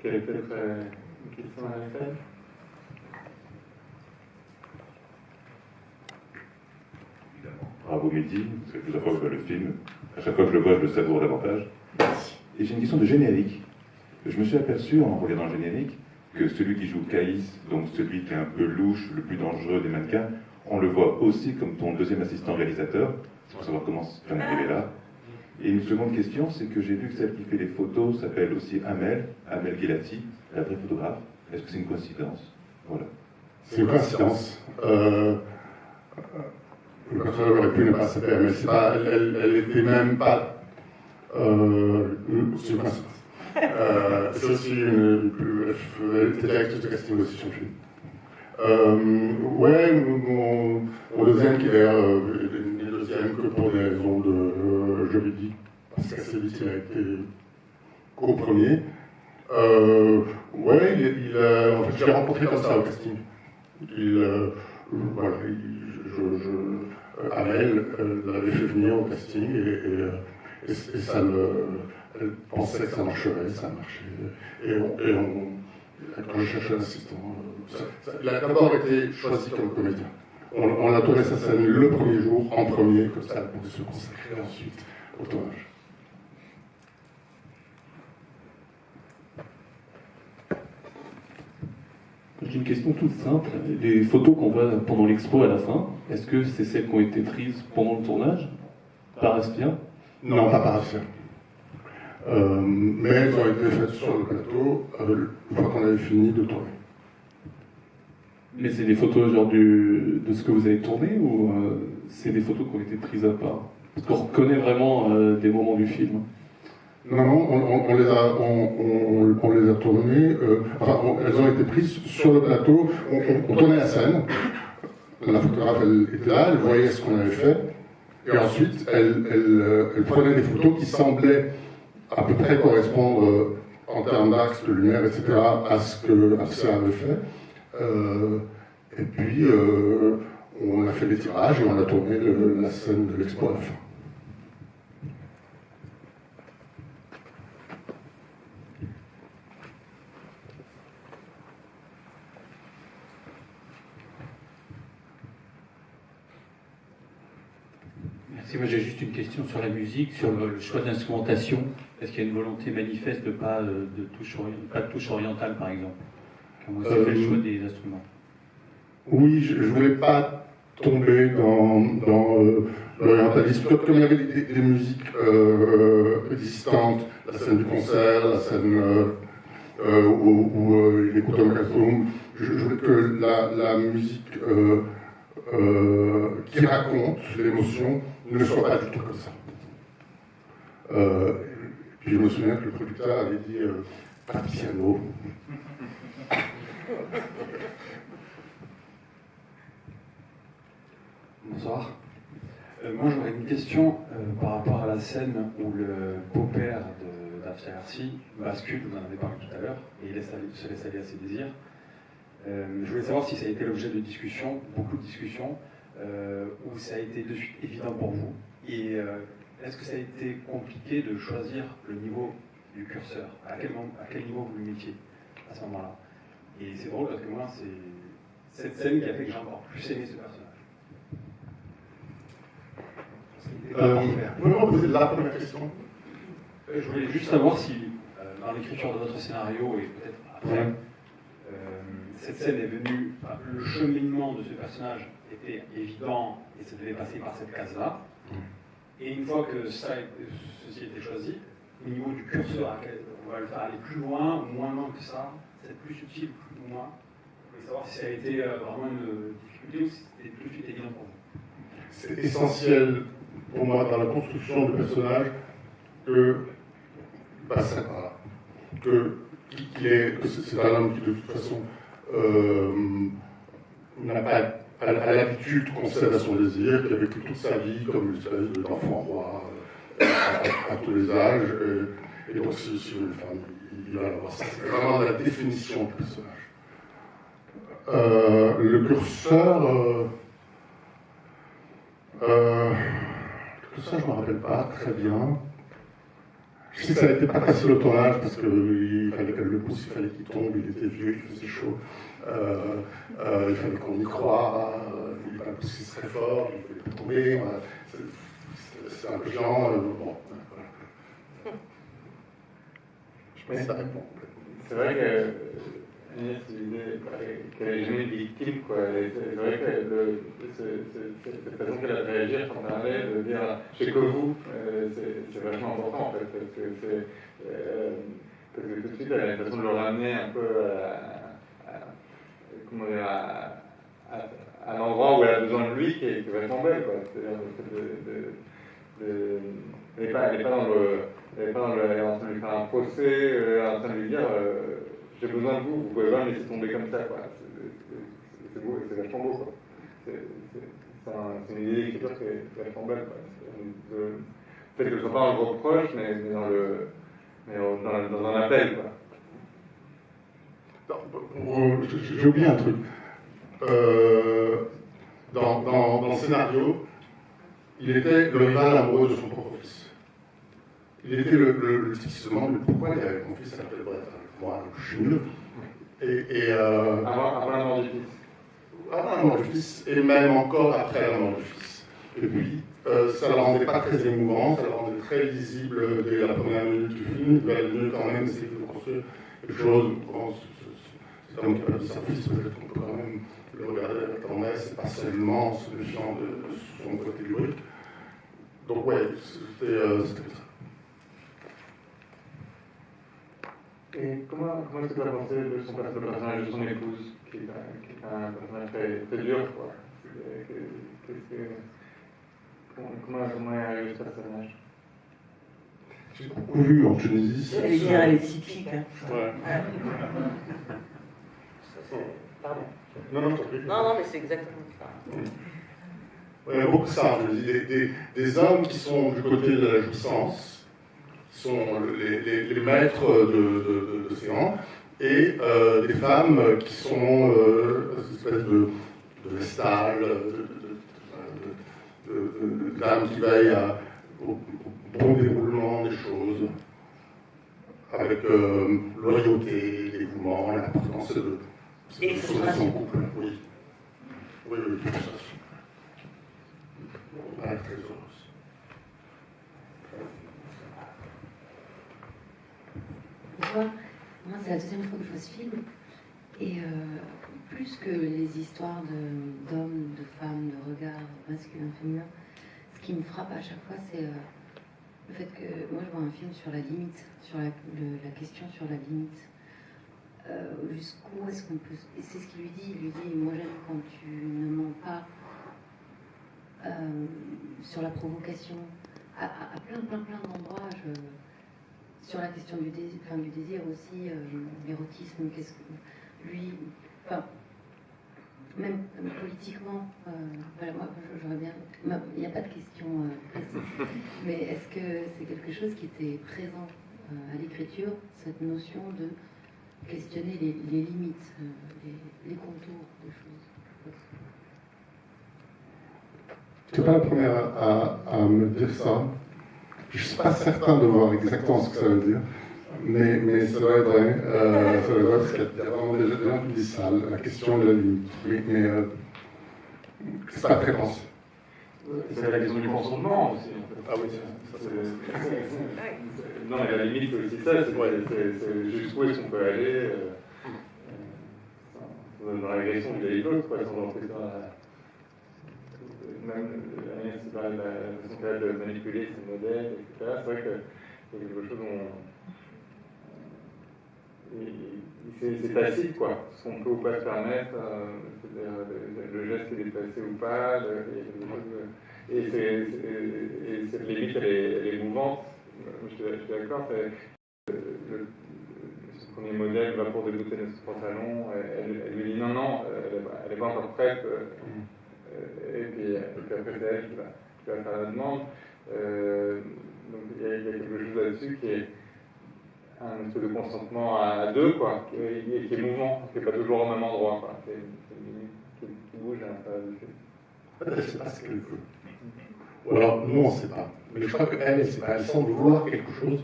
Quelle est peut-être une question à la salle? Bravo Mehdi, c'est plusieurs fois que je vois le film. À chaque fois que je le vois, je le savoure davantage. Et j'ai une question de générique. Je me suis aperçu, en regardant le générique, que celui qui joue Caïs, donc celui qui est un peu louche, le plus dangereux des mannequins, on le voit aussi comme ton deuxième assistant réalisateur. Pour savoir comment tu en es arrivé là. Et une seconde question, c'est que j'ai vu que celle qui fait les photos s'appelle aussi Amel Ghelati, la vraie photographe. Est-ce que c'est une coïncidence? Voilà. C'est une coïncidence. Le personnage aurait pu ne pas s'appeler Amel. Elle était même pas. C'est une coïncidence. C'est aussi elle était directrice de casting aussi sur le film. Ouais, mon deuxième qui d'ailleurs n'est deuxième que pour des raisons juridiques, parce qu'assez vite il a été co-premier. Ouais, en fait, je l'ai rencontré comme ça au casting. Voilà, Amel l'avait fait venir au casting et ça elle pensait que ça marcherait, ça a marché. Quand je cherchais un assistant, il a d'abord été choisi comme comédien. On a tourné sa scène le premier jour, en premier, comme ça elle pouvait se consacrer ensuite au tournage. J'ai une question toute simple. Les photos qu'on voit pendant l'expo à la fin, est-ce que c'est celles qui ont été prises pendant le tournage par Aspia? Non, pas par Aspia. Mais elles ont été faites sur le plateau une fois qu'on avait fini de tourner. Mais c'est des photos genre de ce que vous avez tourné ou c'est des photos qui ont été prises à part? Parce qu'on reconnaît vraiment des moments du film. Non, on les a tournées, elles ont été prises sur le plateau, on tournait la scène, la photographe elle était là, elle voyait ce qu'on avait fait, et ensuite elle prenait des photos qui semblaient à peu près correspondre en termes d'axe, de lumière, etc., à ce que ça avait fait. Et puis on a fait des tirages et on a tourné la scène de l'expo à la fin. Moi j'ai juste une question sur la musique, sur le choix d'instrumentation. Est-ce qu'il y a une volonté manifeste de pas de touche orientale par exemple? Comment s'est fait le choix des instruments? Oui, je ne voulais pas tomber dans l'orientalisme. Comme il y avait des musiques existantes, la scène du concert, la scène où il écoute un Kalsoum, je voulais que la musique qui raconte l'émotion ne soit pas du tout comme ça. Puis je me souviens que le producteur avait dit pas de piano. Bonsoir. Moi j'aurais une question par rapport à la scène où le beau-père d'Afia Arsi bascule, vous en avez parlé tout à l'heure, et il se laisse aller à ses désirs. Je voulais savoir si ça a été l'objet de discussions, beaucoup de discussions, où ça a été de suite évident pour vous. Et est-ce que ça a été compliqué de choisir le niveau du curseur? À quel niveau vous le mettiez à ce moment-là? Et c'est drôle parce que moi, c'est cette scène qui a fait que j'ai encore plus aimé ce personnage. Vous pouvez me poser la première question? Je voulais juste savoir si, dans l'écriture de votre scénario, et peut-être après, cette scène est venue, le cheminement de ce personnage était évident et ça devait passer par cette case-là. Et une fois que ceci était choisi, au niveau du curseur, on va le faire aller plus loin ou moins loin que ça, c'est plus subtil ou moins. Je voulais savoir si ça a été vraiment une difficulté ou si c'était tout de suite évident pour vous. C'est essentiel pour moi dans la construction du personnage que c'est un homme qui de toute façon n'a pas l'habitude qu'on cède à son désir, qui a vécu toute sa vie comme une espèce d'enfant roi à tous les âges. Et donc si une femme, il va l'avoir. C'est vraiment la définition du personnage. Le curseur, je ne me rappelle pas très bien. Je sais que ça n'a été pas facile au tournage parce qu'il fallait que le pouce, il fallait qu'il tombe, il était vieux, il faisait chaud. Il fallait qu'on y croie, il fallait pousser très fort, il ne fallait pas tomber. C'est un peu chiant. Bon, voilà. Je pense que ça répond. C'est vrai que Agnès disait qu'elle n'est jamais victime, quoi. C'est vrai que cette façon qu'elle a de réagir quand elle allait, de dire je sais que vous, c'est vachement important en fait, parce que tout de suite elle a l'impression de le ramener un peu à l'endroit où elle a besoin de lui, qui est vachement belle, quoi. C'est-à-dire elle n'est pas dans le en train de lui faire un procès, en train de lui dire j'ai besoin de vous, vous pouvez pas me laisser tomber comme ça, quoi. C'est beau, c'est vachement beau, quoi. C'est une idée d'écriture qui est vachement belle, quoi. Peut-être que ce ne soit pas un reproche, mais dans un appel, quoi. J'ai oublié un truc. Dans le scénario, il était le rival amoureux de son propre fils. Il était le type qui se demande mais pourquoi il avait mon fils à l'appel bref. Moi, je suis mieux. Avant la mort du fils. Avant la mort du fils, et même encore après la mort du fils. Et puis, ça ne le rendait pas très émouvant, ça le rendait très lisible dès la première minute du film. Il valait mieux quand même essayer de construire quelque chose. Bon, c'est un homme qui a perdu son fils, peut-être qu'on peut quand même le regarder avec tendresse, et pas seulement se méfiant de son côté lyrique. Donc, ouais, c'était comme ça. Et comment est-ce que tu as pensé de son personnage de son épouse, qui est un personnage très dur, quoi. Comment est arrivé ce personnage? J'ai beaucoup vu en Tunisie. J'allais dire, elle est typique. Hein. Ouais. Pardon. Non, je t'en prie. Non, mais c'est exactement ça. Il y a beaucoup de ça, je dis, des hommes qui sont du côté de la jouissance, qui sont les maîtres de séance, et des femmes qui sont une espèce de vestales, de dames qui veillent au bon déroulement des choses, avec loyauté, dévouement, l'importance de son couple. Oui, tout ça. Très heureuse. bonsoir. Moi, c'est la deuxième fois que je vois ce film. Et plus que les histoires d'hommes, de femmes, de regards masculins, féminins, ce qui me frappe à chaque fois, c'est le fait que moi, je vois un film sur la limite, sur la question sur la limite. Jusqu'où est-ce qu'on peut... Et c'est ce qu'il lui dit. Il lui dit, moi, j'aime quand tu ne mens pas sur la provocation. À plein d'endroits, sur la question du désir aussi, l'érotisme, qu'est-ce que lui, enfin, même politiquement, voilà, moi j'aurais bien, il n'y a pas de question précise, mais est-ce que c'est quelque chose qui était présent à l'écriture, cette notion de questionner les limites, les contours des choses? Tu n'es pas la première à me dire ça. Je ne suis pas certain de voir exactement ce que ça veut dire, mais ça doit être vrai. Ça doit être vrai parce qu'il y a vraiment des gens qui disent ça, la question de la limite. Mais c'est pas très pensé. C'est la question du consentement aussi. Ah oui, non, mais la limite, c'est aussi ça, c'est jusqu'où est-ce qu'on peut aller dans l'agression du l'autre, quoi, sans rentrer dans la... Même la façon qu'elle a de manipuler ses modèles, etc. C'est vrai que c'est quelque chose où c'est tacite, quoi. Ce qu'on peut ou pas se permettre, le geste est déplacé ou pas, et cette limite, elle est mouvante. Je suis d'accord, ce premier modèle va pour dégoûter notre pantalon, elle lui dit non, elle est pas encore prête. Et puis après, c'est elle qui va faire la demande. Donc il y a quelque chose là-dessus qui est un espèce de consentement à deux, quoi, qui est mouvant, qui n'est pas toujours au même endroit, quoi. C'est une limite qui bouge à l'intérieur du film. Elle ne sait pas ce qu'elle veut. Ou alors, nous, on ne sait pas. Mais je crois qu'elle, elle ne sait pas. Elle semble vouloir quelque chose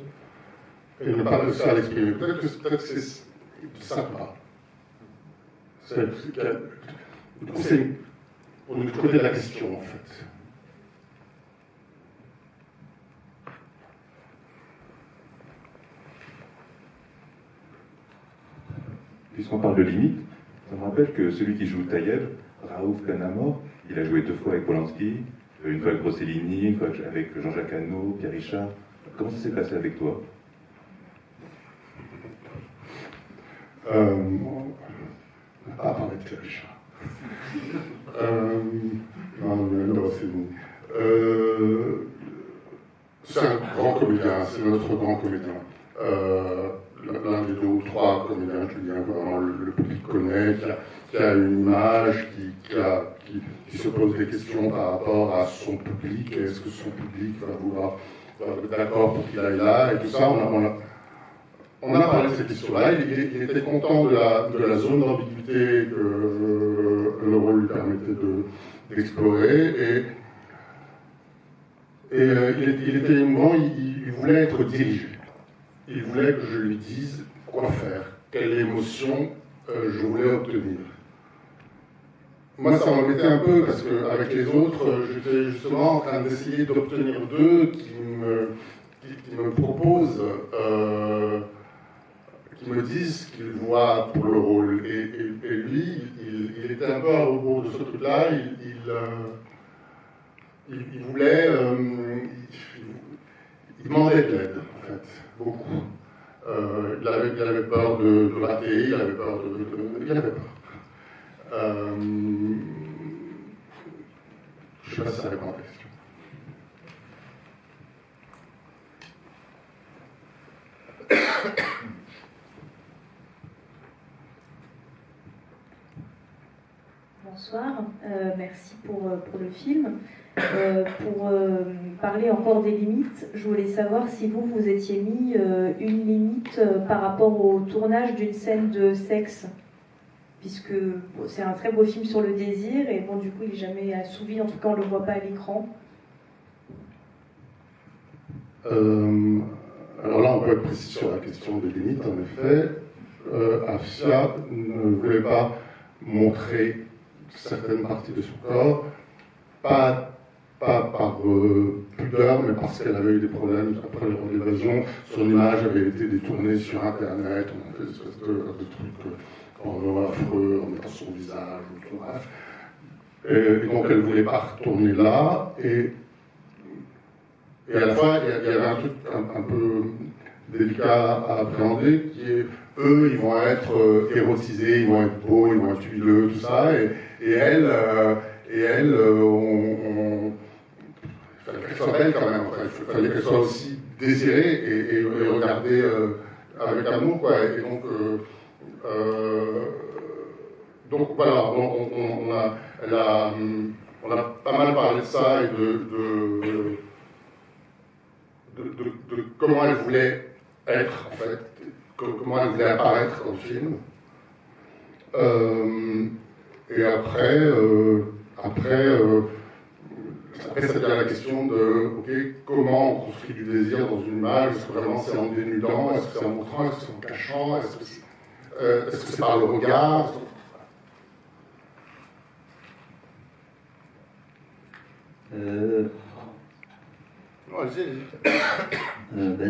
et ne pas réussir à l'exprimer. Peut-être que c'est sympa. Du coup, c'est pour nous côté de la question, en fait. Puisqu'on parle de limite, ça me rappelle que celui qui joue Taïeb, Raouf Kanamor, il a joué 2 fois avec Polanski, une fois avec Rossellini, une fois avec Jean-Jacques Hano, Pierre Richard. Comment ça s'est passé avec toi? On n'a pas parlé de Pierre Richard. Non, Rossellini. C'est un grand comédien, c'est notre grand comédien. L'un des 2 ou 3 comédiens, je dis vraiment, le public connaît, qui a une image, qui se pose des questions par rapport à son public. Est-ce que son public va être d'accord pour qu'il aille là et tout ça. On a parlé de cette question-là. Il était content de la zone d'ambiguïté que le rôle lui permettait d'explorer. Et il était émouvant, il voulait être dirigé. Il voulait que je lui dise quoi faire, quelle émotion je voulais obtenir. Moi, ça m'embêtait un peu parce qu'avec les autres, j'étais justement en train d'essayer d'obtenir d'eux qui me proposent, qui me disent ce qu'ils voient pour le rôle. Et lui, il était un peu à rebours de ce truc-là. Il voulait... il demandait de l'aide, en fait. Beaucoup. Il avait peur de rater, il avait peur il avait peur. Je ne sais pas si ça répond à la question. Bonsoir, merci pour le film. Pour parler encore des limites, je voulais savoir si vous étiez mis une limite par rapport au tournage d'une scène de sexe, puisque c'est un très beau film sur le désir, et bon, du coup, il n'est jamais assouvi, en tout cas, on ne le voit pas à l'écran. Alors là, on peut être précis sur la question des limites, en effet. Afsia ne voulait pas montrer certaines parties de son corps, pas par pudeur, mais parce qu'elle avait eu des problèmes après l'évasion. Son image avait été détournée sur Internet, on a fait des espèces de trucs affreux en mettant son visage, ou tout, bref. Et donc elle ne voulait pas retourner là, et à la fois il y avait un truc un peu délicat à appréhender, qui est, eux, ils vont être érotisés, ils vont être beaux, ils vont être huileux, tout ça, et elle, il fallait qu'elle soit belle quand même, enfin, il fallait qu'elle soit aussi désirée et regardée avec amour, quoi. Et donc voilà, on a pas mal parlé de ça et de comment elle voulait être, en fait, comment elle voulait apparaître dans le film. Et après, ça devient la question de comment on construit du désir dans une image. Est-ce que vraiment c'est en dénudant, est-ce que c'est en montrant, est-ce que c'est en cachant, est-ce que c'est par le regard?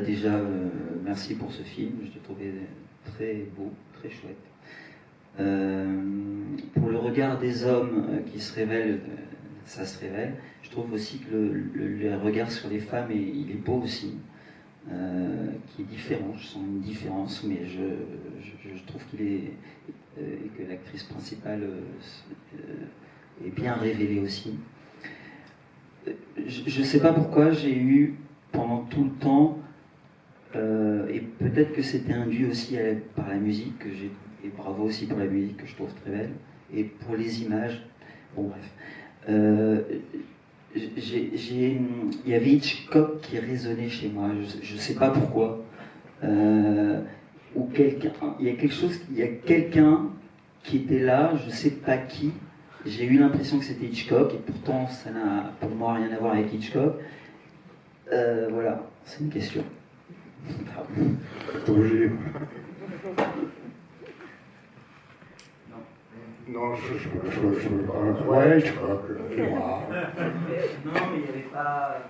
Déjà, merci pour ce film, je l'ai trouvé très beau, très chouette. Pour le regard des hommes qui se révèlent, ça se révèle. Je trouve aussi que le regard sur les femmes, il est beau aussi, qui est différent. Je sens une différence, mais je trouve que l'actrice principale est bien révélée aussi. Je ne sais pas pourquoi j'ai eu pendant tout le temps, et peut-être que c'était induit aussi par la musique, et bravo aussi pour la musique que je trouve très belle, et pour les images, bon bref. Il y avait Hitchcock qui résonnait chez moi, je ne sais pas pourquoi, ou il y a quelqu'un qui était là, je ne sais pas qui. J'ai eu l'impression que c'était Hitchcock, et pourtant ça n'a pour moi rien à voir avec Hitchcock. Voilà, c'est une question. Non, je veux pas. Ouais, Hitchcock. Non, mais il n'y avait pas.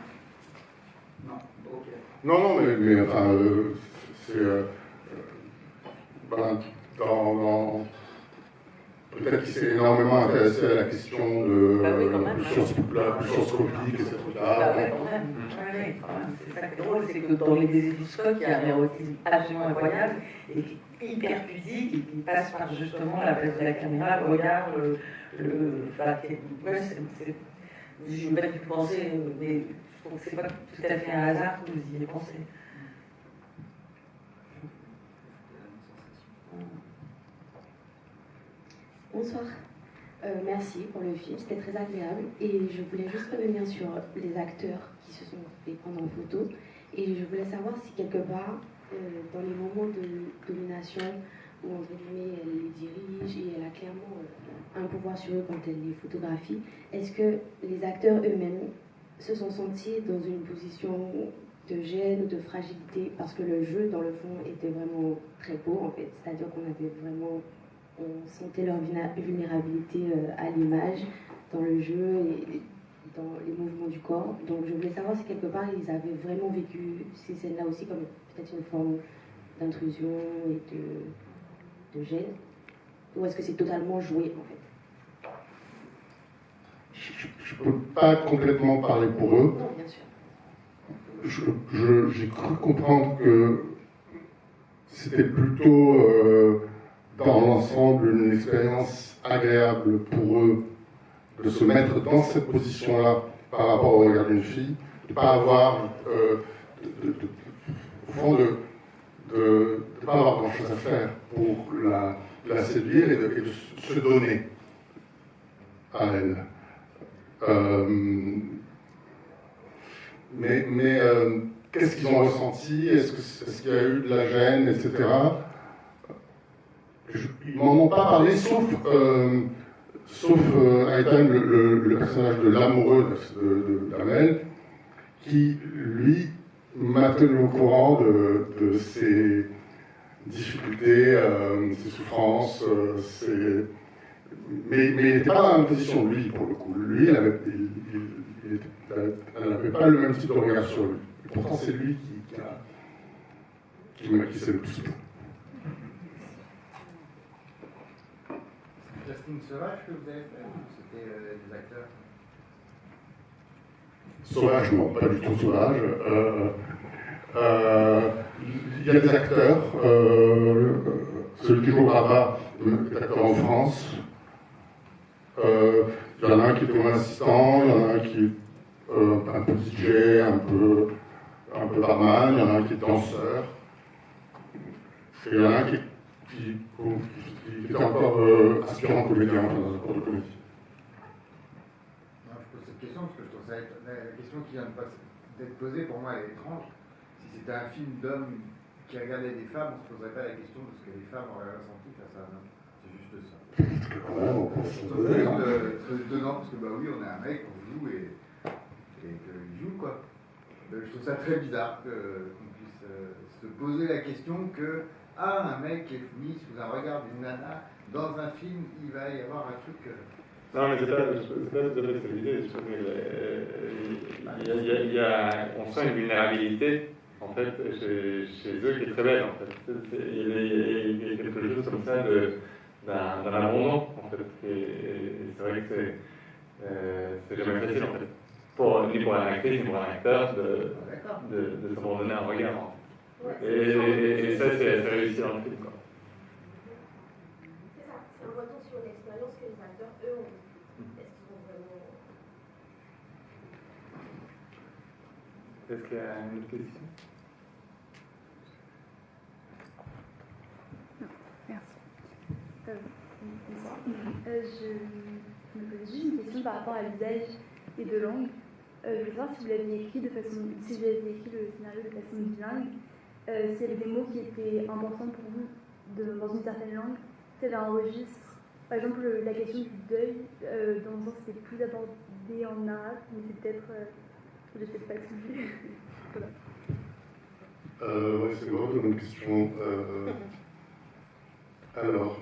Non, ok. Non, mais enfin, c'est. Peut-être qu'il s'est énormément intéressé à la question de la science-scopique et ces trucs-là. C'est ça qui est drôle, c'est que dans les désirs du Scott, il y a un érotisme absolument incroyable et qui est hyper pudique et qui passe par justement la place de la caméra, le regard, je n'ai pas du tout pensé, mais je trouve que c'est pas tout à fait un hasard que vous y ayez pensé. Bonsoir. Merci pour le film, c'était très agréable. Et je voulais juste revenir sur les acteurs qui se sont fait prendre en photo. Et je voulais savoir si quelque part, dans les moments de domination, où entre guillemets elle les dirige et elle a clairement un pouvoir sur eux quand elle les photographie, est-ce que les acteurs eux-mêmes se sont sentis dans une position de gêne ou de fragilité? Parce que le jeu, dans le fond, était vraiment très beau en fait. C'est-à-dire qu'on avait vraiment... On sentait leur vulnérabilité à l'image, dans le jeu et dans les mouvements du corps. Donc je voulais savoir si quelque part ils avaient vraiment vécu ces scènes-là aussi comme peut-être une forme d'intrusion et de gêne. Ou est-ce que c'est totalement joué en fait? Je ne peux pas complètement parler pour eux. Non, bien sûr. J'ai cru comprendre que c'était plutôt... dans l'ensemble, une expérience agréable pour eux de se mettre dans cette position-là par rapport au regard d'une fille, de ne pas avoir, au fond, de ne pas avoir grand-chose à faire pour la séduire et de se donner à elle. Mais qu'est-ce qu'ils ont ressenti? Est-ce qu'il y a eu de la gêne, etc. Ils m'en ont pas parlé, sauf Aytan, le personnage de l'amoureux d'Amel, qui, lui, m'a tenu au courant de ses difficultés, ses souffrances, mais il n'était pas dans la même position, lui, pour le coup. Lui, Elle n'avait pas le même type de regard sur lui. Et pourtant, c'est lui qui s'est le plus plu. Casting sauvage que vous avez fait ou c'était des acteurs? Sauvage, non, pas du tout sauvage. Il y a des acteurs. Celui qui joue Rabat est acteur en France. Il y en a un qui était mon assistant, il y en a un qui est un peu DJ, un peu barman, il y en a un qui est danseur. Et il y en a un qui était encore aspirant comédien dans un cours de comédie. Non, je pose cette question parce que je trouve ça la question qui vient d'être posée pour moi elle est étrange. Si c'était un film d'hommes qui regardait des femmes, on ne se poserait pas la question de ce que les femmes auraient ressenti face à un homme. C'est juste ça. Je trouve ça juste étonnant parce que bah oui, on est un mec, on joue et qu'il joue quoi. Je trouve ça très bizarre qu'on puisse se poser la question que un mec qui est mis sous un regard d'une nana dans un film, il va y avoir un truc. Non, mais c'est pas tout à fait cette idée. On sent une vulnérabilité, en fait, chez eux qui est très belle, en fait. Il y a quelque chose comme ça d'un abandon, en fait. Et c'est vrai que c'est jamais facile, en fait. Ni pour un actrice, ni pour un acteur, de s'abandonner à un regard. En fait. Et ça, c'est réussi dans le film, quoi. C'est ça, c'est un retour sur l'expérience que les acteurs, eux, ont. Est-ce qu'ils ont vraiment... Est-ce qu'il y a une autre question? Non, merci. Je me posais juste une question par rapport à l'usage des deux langues. Je voulais savoir si vous l'aviez écrit si vous aviez écrit le scénario de façon bilingue, s'il y avait des mots qui étaient importants pour vous dans une certaine langue, s'il y avait un registre. Par exemple, la question du deuil, dans le sens c'était plus abordé en arabe, mais c'est peut-être... je ne sais pas si voilà. Ouais, c'est une bonne question. Alors,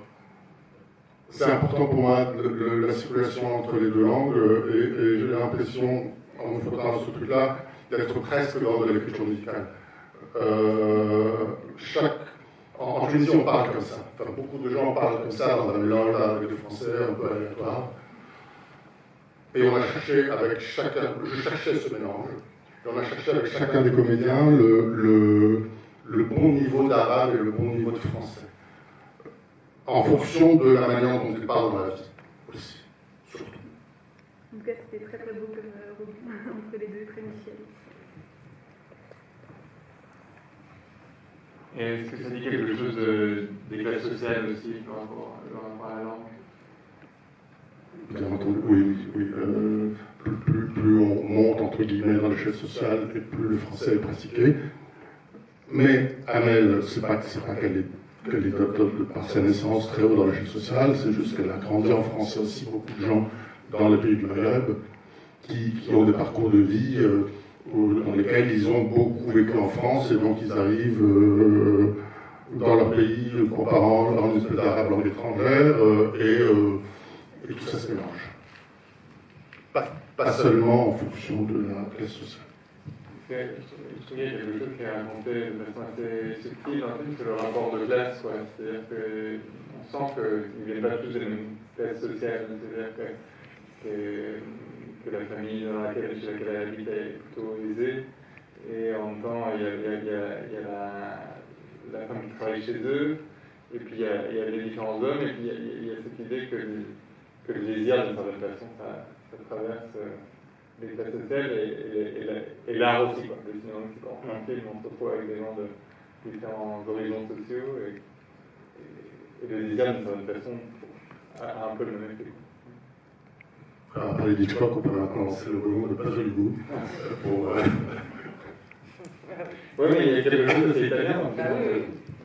c'est important pour moi la circulation entre les deux langues et j'ai l'impression, en me frottant à ce truc-là, d'être presque dans de l'écriture musicale. En Tunisie, on parle comme ça. Enfin, beaucoup de gens parlent comme ça dans un mélange d'arabe et de français un peu aléatoire. Et on a cherché avec chacun, je cherchais ce mélange, et on a cherché avec chacun des comédiens le bon niveau d'arabe et le bon niveau de français. En fonction de la manière dont ils parlent dans la vie aussi, surtout. En tout cas, c'était très très beau comme entre les deux, très mutuel. Et est-ce que ça dit quelque chose des classes sociales aussi par rapport à la langue? Bien entendu, oui. Plus on monte entre guillemets dans l'échelle sociale et plus le français est pratiqué. Mais Amel, c'est pas qu'elle est par sa naissance très haut dans l'échelle sociale, c'est juste qu'elle a grandi en français aussi. Beaucoup de gens dans les pays du Maghreb qui ont des parcours de vie dans lesquels ils ont beaucoup vécu en France et donc ils arrivent dans leur pays comparant leur espèce d'arabe langue étrangère et tout ça se mélange. Pas seulement en fonction de la classe sociale. Je trouve qu'il y a quelque chose qui est raconté de façon assez subtile dans le film, c'est le rapport de classe, quoi. C'est-à-dire qu'on sent qu'ils ne viennent pas tous de la même classe sociale, c'est-à-dire que la famille chez laquelle elle habite est plutôt aisée, et en même temps il y a la femme qui travaille chez eux, et puis il y a les différents hommes, et puis il y a cette idée que le désir, d'une certaine façon, ça traverse les classes sociales et l'art aussi, quoi. Le cinéma aussi, quand on fait un film, on se retrouve avec des gens de différents horizons sociaux, et le désir, d'une certaine façon, a un peu le même effet. Alors, après les Hitchcock, on peut maintenant lancer le mot de pas joli goût. Oui, mais il y a quelque chose de italien, en fait.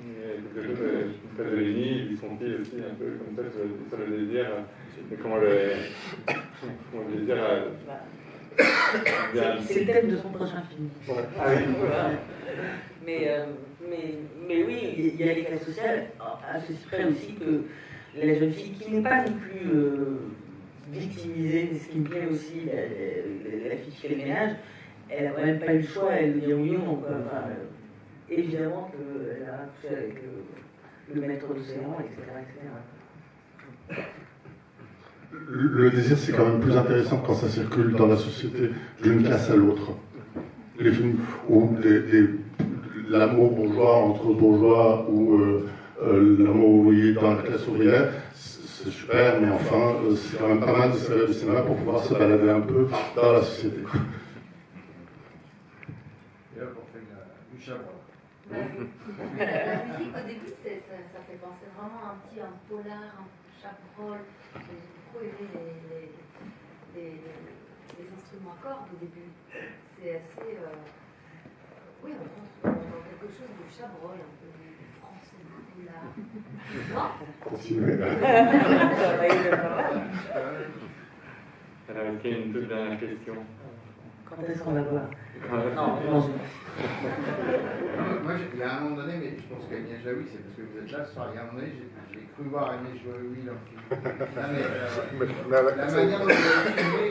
Il y a quelque chose de Pasolini, Visconti aussi, un peu comme ça, sur le désir, et comment le désir c'est le thème de son prochain film. Ouais. Ah oui. Mais oui, il y a les classes sociales, à ceci près aussi que la jeune fille qui n'est pas non plus victimisée. Mais ce qui me plaît aussi, la fille qui fait le ménage, elle n'a quand même pas eu le choix, elle dit oui ou non. Enfin, évidemment qu'elle a couché avec le maître d'océan, etc. Le désir, c'est quand même plus intéressant quand ça circule dans la société d'une classe à l'autre. Les films où l'amour bourgeois entre bourgeois ou l'amour ouvrier dans la classe ouvrière, c'est super, mais enfin, c'est quand même pas mal de servir du cinéma pour pouvoir se balader un peu dans la société. Et là, pour faire du chabrol. La musique, au début, ça fait penser vraiment un polar, un chabrol. J'ai beaucoup aimé les instruments à cordes au début. C'est assez. Oui, on pense dans quelque chose de chabrol, un peu du français, du polar. Non? Continuez. Alors, est-ce qu'il y a une toute dernière question? Quand est-ce qu'on va voir? Non. Moi, il y a un moment donné, mais je pense qu'Agnès Jaoui, c'est parce que vous êtes là ce soir, il y a un moment donné, j'ai cru voir Agnès Jaoui dans le film. La manière dont vous avez filmé,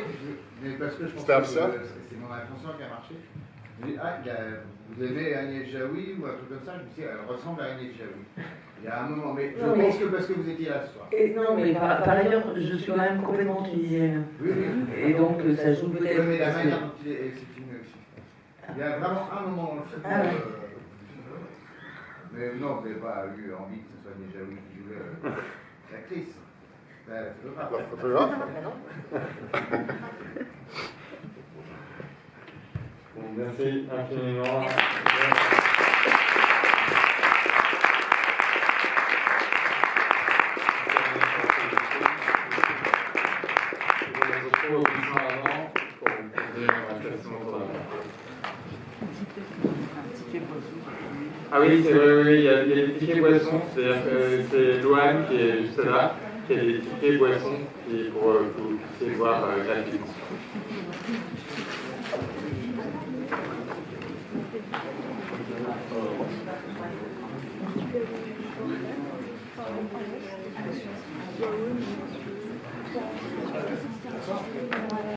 mais parce que je pense que c'est mon attention qui a marché. Je dis, vous aimez Agnès Jaoui ou un truc comme ça? Je me suis dit, elle ressemble à Agnès Jaoui. Il y a un moment, mais je pense que parce que vous étiez là ce soir. Non, mais par ailleurs, je suis quand même complètement tunisienne. Oui. Et donc, ça joue peut-être. Oui, mais la manière dont c'est filmé aussi. Il y a vraiment un moment dans le film. Ah ouais. Mais non, vous n'avez pas eu envie que ce soit Agnès Jaoui qui jouait l'actrice. La photographe. Bon, merci infiniment. Ah oui, c'est vrai, oui, il y a des tickets boissons, c'est-à-dire que c'est Loane qui est juste là, qui a des tickets boissons pour que vous puissiez voir gratuitement.